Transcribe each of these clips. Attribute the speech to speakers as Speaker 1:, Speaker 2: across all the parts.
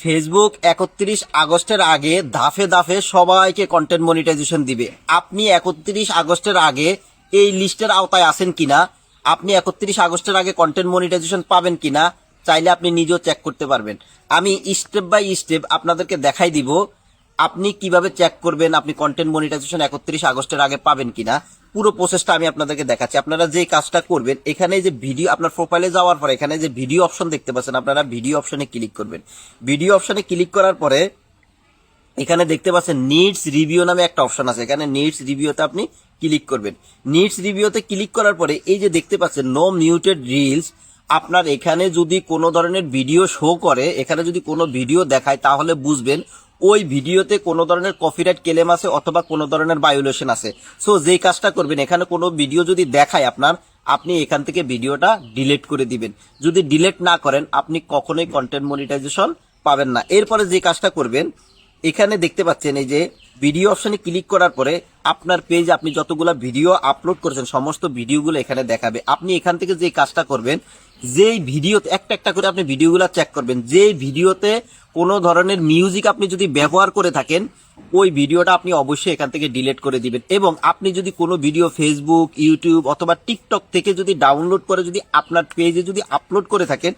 Speaker 1: Facebook 31 আগস্টের আগে ধাপে ধাপে সবাইকে কন্টেন্ট মনিটাইজেশন দিবে। আপনি 31 আগস্টের আগে এই লিস্টের আওতায় আছেন কিনা, আপনি 31 আগস্টের আগে কন্টেন্ট মনিটাইজেশন পাবেন কিনা, চাইলে আপনি নিজেও চেক করতে পারবেন। আমি স্টেপ বাই স্টেপ আপনাদেরকে দেখাই দিব আপনি কিভাবে চেক করবেন আপনি কন্টেন্ট মনিটাইজেশন 31 আগস্টের আগে পাবেন কিনা। পুরো প্রসেসটা আমি আপনাদেরকে দেখাচ্ছি। আপনারা যে কাজটা করবেন, এখানে যে ভিডিও, আপনার প্রোফাইলে যাওয়ার পরে এখানে যে ভিডিও অপশন দেখতে পাচ্ছেন, আপনারা ভিডিও অপশনে ক্লিক করবেন। ভিডিও অপশনে ক্লিক করার পরে এখানে দেখতে পাচ্ছেন নিডস রিভিউ নামে একটা অপশন আছে। এখানে নিডস রিভিউতে আপনি ক্লিক করবেন। নিডস রিভিউতে ক্লিক করার পরে এই যে দেখতে পাচ্ছেন নো মিউটেড রিলস, আপনার এখানে যদি কোনো ধরনের ভিডিও শো করে, এখানে যদি কোনো ভিডিও দেখায়, তাহলে বুঝবেন ওই ভিডিওতে কোনো ধরনের কপিরাইট ক্লেম আছে অথবা কোনো ধরনের ভায়োলেশন আছে। সো যেই কাজটা করবেন, এখানে কোনো ভিডিও যদি দেখায় আপনার, আপনি এখান থেকে ভিডিওটা ডিলিট করে দিবেন। যদি ডিলিট না করেন আপনি কখনোই কন্টেন্ট মনিটাইজেশন পাবেন না। এরপরে যে কাজটা করবেন, এখানে দেখতে পাচ্ছেন এই যে ভিডিও অপশনে ক্লিক করার পরে আপনার পেজ, আপনি যতগুলো ভিডিও আপলোড করেছেন সমস্ত ভিডিওগুলো এখানে দেখাবে। আপনি এখান থেকে যে কাজটা করবেন, যেই ভিডিওতে একটা একটা করে আপনি ভিডিওগুলো চেক করবেন, যেই ভিডিওতে কোনো ধরনের মিউজিক আপনি যদি ব্যবহার করে থাকেন, ওই ভিডিওটা আপনি অবশ্যই এখান থেকে ডিলিট করে দিবেন। এবং আপনি যদি কোনো ভিডিও ফেসবুক, ইউটিউব অথবা টিকটক থেকে যদি ডাউনলোড করে যদি আপনার পেজে যদি আপলোড করে থাকেন,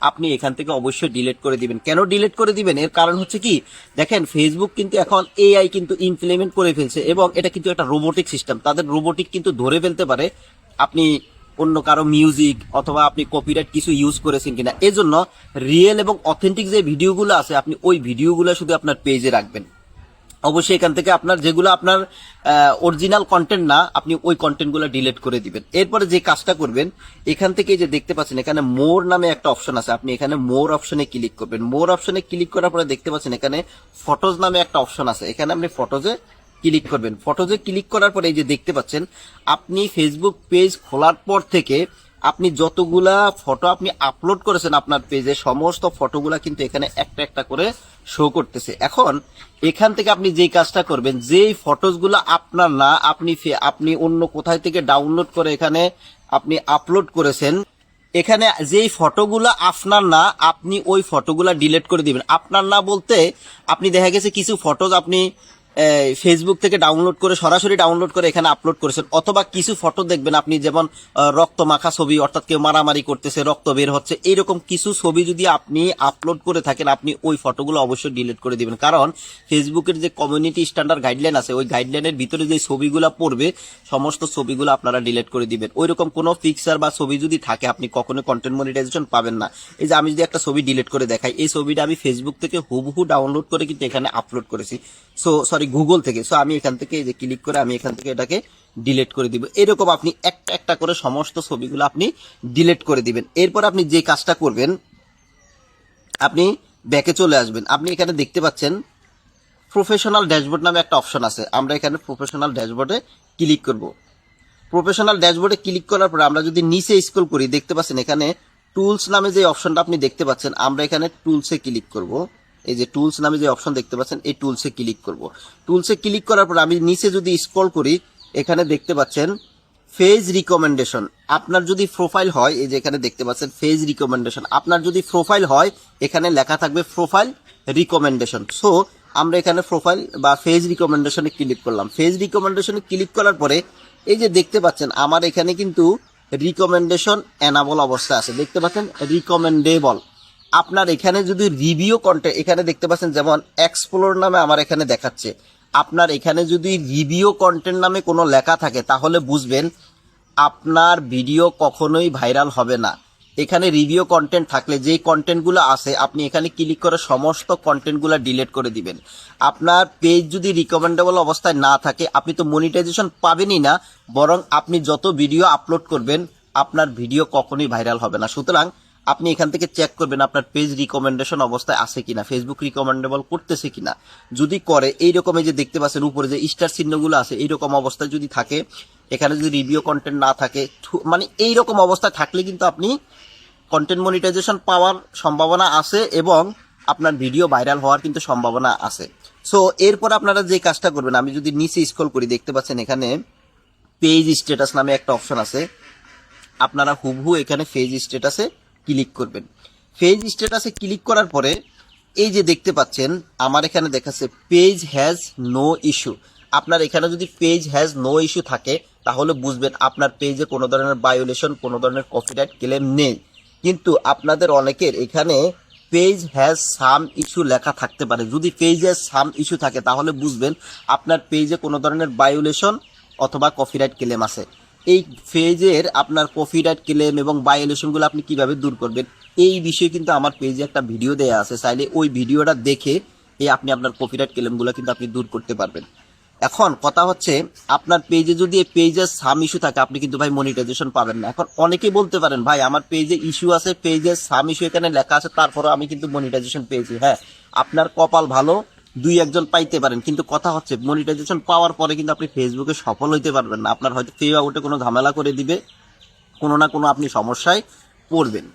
Speaker 1: আপনি এখান থেকে অবশ্যই ডিলিট করে দিবেন। কেন ডিলিট করে দিবেন? এর কারণ হচ্ছে কি, দেখেন ফেসবুক কিন্তু এখন এআই কিন্তু ইমপ্লিমেন্ট করে ফেলছে এবং এটা কিন্তু একটা রোবোটিক সিস্টেম। তাদের রোবোটিক কিন্তু ধরে ফেলতে পারে আপনি অন্য কারো মিউজিক অথবা আপনি কপিরাইট কিছু ইউজ করেছেন কিনা। এজন্য রিয়েল এবং অথেন্টিক যে ভিডিওগুলো আছে, আপনি ওই ভিডিওগুলো শুধু আপনার পেজে রাখবেন। অবশ্যই এখান থেকে আপনার যেগুলো আপনার অরিজিনাল কন্টেন্ট না, আপনি ওই কন্টেন্টগুলো ডিলিট করে দিবেন। এরপরে যে কাজটা করবেন, এখান থেকে যে দেখতে পাচ্ছেন এখানে মোর নামে একটা অপশন আছে, আপনি এখানে মোর অপশনে ক্লিক করবেন। মোর অপশনে ক্লিক করার পরে দেখতে পাচ্ছেন এখানে ফটোজ নামে একটা অপশন আছে, এখানে আপনি ফটোজে ক্লিক করবেন। ফটোজে ক্লিক করার পরে এই যে দেখতে পাচ্ছেন, আপনি ফেসবুক পেজ খোলার পর থেকে আপনি যতগুলা ফটো আপনি আপলোড করেছেন আপনার পেজে, সমস্ত ফটোগুলা কিন্তু এখানে একটা একটা করে শো করতেছে। এখন এখান থেকে আপনি যেই কাজটা করবেন, যেই ফটোসগুলো আপনার না, আপনি অন্য কোথায় থেকে ডাউনলোড করে এখানে আপনি আপলোড করেছেন, এখানে যেই ফটোগুলো আপনার না, আপনি ওই ফটোগুলা ডিলিট করে দিবেন। আপনার না বলতে আপনি দেখা গেছে কিছু ফটোজ আপনি ফেসবুক থেকে ডাউনলোড করে সরাসরি ডাউনলোড করে এখানে আপলোড করেছেন, অথবা কিছু ফটো দেখবেন আপনি যেমন রক্ত মাখা ছবি, অর্থাৎ কেউ মারামারি করতেছে, রক্ত বের হচ্ছে, এইরকম কিছু ছবি যদি আপনি আপলোড করে থাকেন, আপনি ওই ফটোগুলো অবশ্যই ডিলিট করে দিবেন। কারণ ফেসবুকের যে কমিউনিটি স্ট্যান্ডার্ড গাইডলাইন আছে, ওই গাইডলাইনের ভিতরে যে ছবিগুলো পড়বে সমস্ত ছবিগুলো আপনারা ডিলিট করে দিবেন। ওইরকম কোনো পিকচার বা ছবি যদি থাকে, আপনি কখনো কন্টেন্ট মনিটাইজেশন পাবেন না। এই যে আমি যদি একটা ছবি ডিলিট করে দেখাই, এই ছবিটা আমি ফেসবুক থেকে হুবহু ডাউনলোড করে কিন্তু এখানে আপলোড করেছি, সরি গুগল থেকে। সো আমি এখান থেকে যে ক্লিক করে আমি এখান থেকে এটাকে ডিলিট করে দিব। এরকম আপনি একটা একটা করে সমস্ত ছবিগুলো আপনি ডিলিট করে দিবেন। এরপর আপনি যে কাজটা করবেন, আপনি ব্যাকে চলে আসবেন। আপনি এখানে দেখতে পাচ্ছেন প্রফেশনাল ড্যাশবোর্ড নামে একটা অপশন আছে, আমরা এখানে প্রফেশনাল ড্যাশবোর্ডে ক্লিক করব। প্রফেশনাল ড্যাশবোর্ডে ক্লিক করার পরে আমরা যদি নিচে স্ক্রল করি, দেখতে পাচ্ছেন এখানে টুলস নামে যে অপশনটা আপনি দেখতে পাচ্ছেন, আমরা এখানে টুলসে ক্লিক করব। এই যে টুলস নামে যে অপশন দেখতে পাচ্ছেন, এই টুলসে ক্লিক করব। টুলসে ক্লিক করার পর আমি নিচে যদি স্ক্রল করি, এখানে দেখতে পাচ্ছেন পেজ রিকমেন্ডেশন। আপনার যদি প্রোফাইল হয়, এই যে এখানে দেখতে পাচ্ছেন পেজ রিকমেন্ডেশন, আপনার যদি প্রোফাইল হয় এখানে লেখা থাকবে প্রোফাইল রিকমেন্ডেশন। সো আমরা এখানে প্রোফাইল বা পেজ রিকমেন্ডেশনে ক্লিক করলাম। পেজ রিকমেন্ডেশনে ক্লিক করার পরে এই যে দেখতে পাচ্ছেন আমার এখানে কিন্তু রিকমেন্ডেশন এনাবল অবস্থা আছে, দেখতে পাচ্ছেন রিকমেন্ডেবল। আপনার এখানে যদি রিভিউ কন্টেন্ট, এখানে দেখতে পাচ্ছেন যেমন এক্সপ্লোর নামে আমার এখানে দেখাচ্ছে, আপনার এখানে যদি রিভিউ কন্টেন্ট নামে কোনো লেখা থাকে, তাহলে বুঝবেন আপনার ভিডিও কখনোই ভাইরাল হবে না। এখানে রিভিউ কন্টেন্ট থাকলে যেই কন্টেন্টগুলো আছে, আপনি এখানে ক্লিক করে সমস্ত কন্টেন্টগুলো ডিলিট করে দিবেন। আপনার পেজ যদি রিকমেন্ডেবল অবস্থায় না থাকে, আপনি তো মনিটাইজেশন পাবেনই না, বরং আপনি যত ভিডিও আপলোড করবেন আপনার ভিডিও কখনোই ভাইরাল হবে না। সুতরাং আপনি এখান থেকে চেক করবেন আপনার পেজ রিকমেন্ডেশন অবস্থায় আছে কিনা, ফেসবুক রিকমেন্ডেবল করতেছে কিনা। যদি করে, এইরকম এই যে দেখতে পাচ্ছেন উপরে যে স্টার চিহ্নগুলো আছে, এইরকম অবস্থায় যদি থাকে, এখানে যদি রিভিউ কন্টেন্ট না থাকে, মানে এইরকম অবস্থায় থাকলে কিন্তু আপনি কন্টেন্ট মনিটাইজেশন পাওয়ার সম্ভাবনা আছে এবং আপনার ভিডিও ভাইরাল হওয়ার কিন্তু সম্ভাবনা আছে। সো এরপর আপনারা যে কাজটা করবেন, আমি যদি নিচে স্ক্রল করি, দেখতে পাচ্ছেন এখানে পেজ স্ট্যাটাস নামে একটা অপশন আছে, আপনারা হুবহু এখানে পেজ স্ট্যাটাসে ক্লিক করবেন। পেজ স্ট্যাটাসে ক্লিক করার পরে এই যে দেখতে পাচ্ছেন আমার এখানে দেখাচ্ছে পেজ হ্যাজ নো ইস্যু। আপনার এখানে যদি পেজ হ্যাজ নো ইস্যু থাকে তাহলে বুঝবেন আপনার পেজে কোনো ধরনের ভায়োলেশন, কোনো ধরনের কপিরাইট ক্লেম নেই। কিন্তু আপনাদের অনেকের এখানে পেজ হ্যাজ সাম ইস্যু লেখা থাকতে পারে। যদি পেজ হ্যাজ সাম ইস্যু থাকে তাহলে বুঝবেন আপনার পেজে কোনো ধরনের ভায়োলেশন অথবা কপিরাইট ক্লেম আছে। এই পেজের আপনার কপিরাইট ক্লেম এবং ভায়োলেশনগুলো আপনি কিভাবে দূর করবেন এই বিষয়ে কিন্তু আমার পেজে একটা ভিডিও দেয়া আছে, চাইলে ওই ভিডিওটা দেখে আপনি আপনার কপিরাইট ক্লেমগুলো কিন্তু আপনি দূর করতে পারবেন। এখন কথা হচ্ছে আপনার পেজে যদি এই পেজের সাম ইস্যু থাকে আপনি কিন্তু ভাই মনিটাইজেশন পাবেন না। এখন অনেকেই বলতে পারেন ভাই আমার পেজে ইস্যু আছে, পেজের সাম ইস্যু এখানে লেখা আছে, তারপরে আমি কিন্তু মনিটাইজেশন পেয়েছি। হ্যাঁ, আপনার কপাল ভালো, দুই একজন পাইতে পারেন, কিন্তু কথা হচ্ছে মনিটাইজেশন পাওয়ার পরে কিন্তু আপনি ফেসবুকে সফল হইতে পারবেন না। আপনার হয়তো ফে আউটে কোনো ঝামেলা করে দিবে, কোনো না কোনো আপনি সমস্যায় পড়বেন।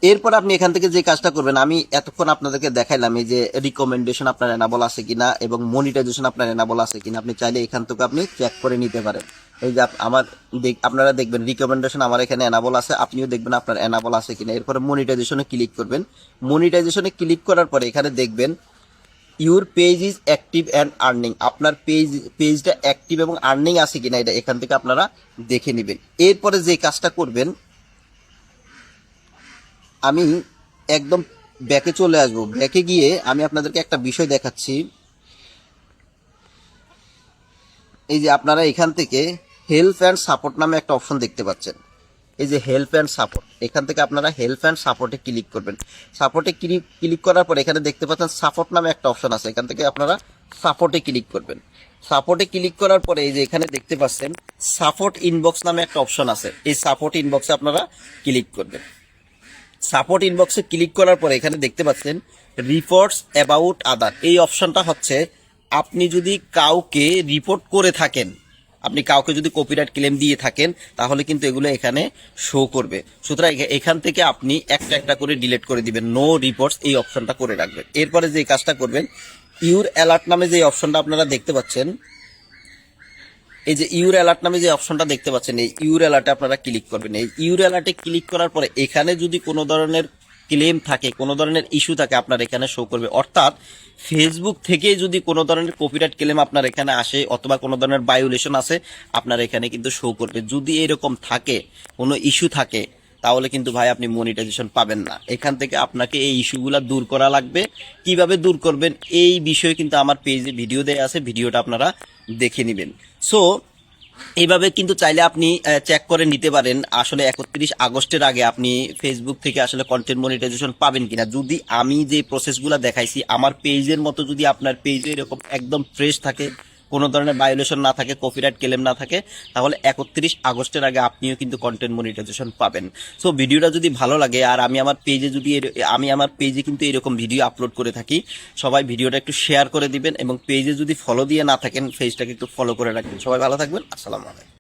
Speaker 1: এরপর আপনি এখান থেকে যে কাজটা করবেন, আমি এতক্ষণ আপনাদেরকে দেখাইলাম এই যে রিকমেন্ডেশন আপনার এনাবল আছে কিনা এবং মনিটাইজেশন আপনার এনাবল আছে কিনা। আপনি চাইলে এখান থেকে আপনি চেক করে নিতে পারেন। এই যে আপনারা দেখবেন রিকমেন্ডেশন আমার এখানে এনাবল আছে, আপনিও দেখবেন আপনার এনাবল আছে কিনা। এরপরে মনিটাইজেশনে ক্লিক করবেন। মনিটাইজেশনে ক্লিক করার পরে এখানে দেখবেন your page is active and earning. আপনার পেজটা অ্যাক্টিভ এবং আর্নিং আছে কিনা এটা এখান থেকে আপনারা দেখে নেবেন। এরপরে যে কাজটা করবেন, আমি একদম ব্যাকে চলে আসবো। ব্যাকে গিয়ে আমি আপনাদেরকে একটা বিষয় দেখাচ্ছি। এই যে আপনারা এখান থেকে হেল্প অ্যান্ড সাপোর্ট নামে একটা অপশন দেখতে পাচ্ছেন। এই যে হেল্প অ্যান্ড সাপোর্ট, এখান থেকে আপনারা হেল্প অ্যান্ড সাপোর্টে ক্লিক করবেন। সাপোর্টে ক্লিক করার পর এখানে দেখতে পাচ্ছেন সাপোর্ট নামে একটা অপশন আছে, এখান থেকে আপনারা সাপোর্টে ক্লিক করবেন। সাপোর্টে ক্লিক করার পরে এই যে এখানে দেখতে পাচ্ছেন সাপোর্ট ইনবক্স নামে একটা অপশন আছে, এই সাপোর্ট ইনবক্সে আপনারা ক্লিক করবেন। সাপোর্ট ইনবক্সে ক্লিক করার পরে এখানে দেখতে পাচ্ছেন রিপোর্টস অ্যাবাউট আদার। এই অপশনটা হচ্ছে আপনি যদি কাউকে রিপোর্ট করে থাকেন, আপনি কাউকে যদি কপিরাইট ক্লেম দিয়ে থাকেন তাহলে কিন্তু এগুলো এখানে শো করবে। সুতরাং এখান থেকে আপনি একটা একটা করে ডিলিট করে দিবেন, নো রিপোর্টস এই অপশনটা করে রাখবেন। এরপরে যে কাজটা করবেন, ইউর অ্যালার্ট নামে যে অপশনটা আপনারা দেখতে পাচ্ছেন, এই যে ইউর অ্যালার্ট নামে যে অপশনটা দেখতে পাচ্ছেন, এই ইউর অ্যালার্টে আপনারা ক্লিক করবেন। এই ইউর অ্যালার্টে ক্লিক করার পরে এখানে যদি কোনো ধরনের ক্লেম থাকে, কোনো ধরনের ইস্যু থাকে আপনার এখানে শো করবে। অর্থাৎ ফেসবুক থেকে যদি কোনো ধরনের কপিরাইট ক্লেম আপনার এখানে আসে অথবা কোনো ধরনের ভায়োলেশন আছে আপনার এখানে কিন্তু শো করবে। যদি এরকম থাকে, কোনো ইস্যু থাকে, তাহলে কিন্তু ভাই আপনি মনিটাইজেশন পাবেন না। এখান থেকে আপনাকে এই ইস্যুগুলা দূর করা লাগবে। কিভাবে দূর করবেন এই বিষয়ে কিন্তু আমার পেজে ভিডিও দেয়া আছে, ভিডিওটা আপনারা দেখে নেবেন। সো এইভাবে কিন্তু চাইলে আপনি চেক করে নিতে পারেন আসলে 31 আগস্টের আগে আপনি ফেসবুক থেকে আসলে কন্টেন্ট মনিটাইজেশন পাবেন কিনা। যদি আমি যে প্রসেসগুলো দেখাইছি আমার পেজের মতো যদি আপনার পেজে এরকম একদম ফ্রেশ থাকে, কোনো ধরনের ভায়োলেশন না থাকে, কপিরাইট ক্লেম না থাকে, তাহলে 31 আগস্টের আগে আপনিও কিন্তু কন্টেন্ট মনিটাইজেশন পাবেন। সো ভিডিওটা যদি ভালো লাগে আর আমি আমার পেজে কিন্তু এরকম ভিডিও আপলোড করে থাকি, সবাই ভিডিওটা একটু শেয়ার করে দিবেন এবং পেজে যদি ফলো দিয়ে না থাকেন পেজটাকে একটু ফলো করে রাখবেন। সবাই ভালো থাকবেন, আসসালামু আলাইকুম।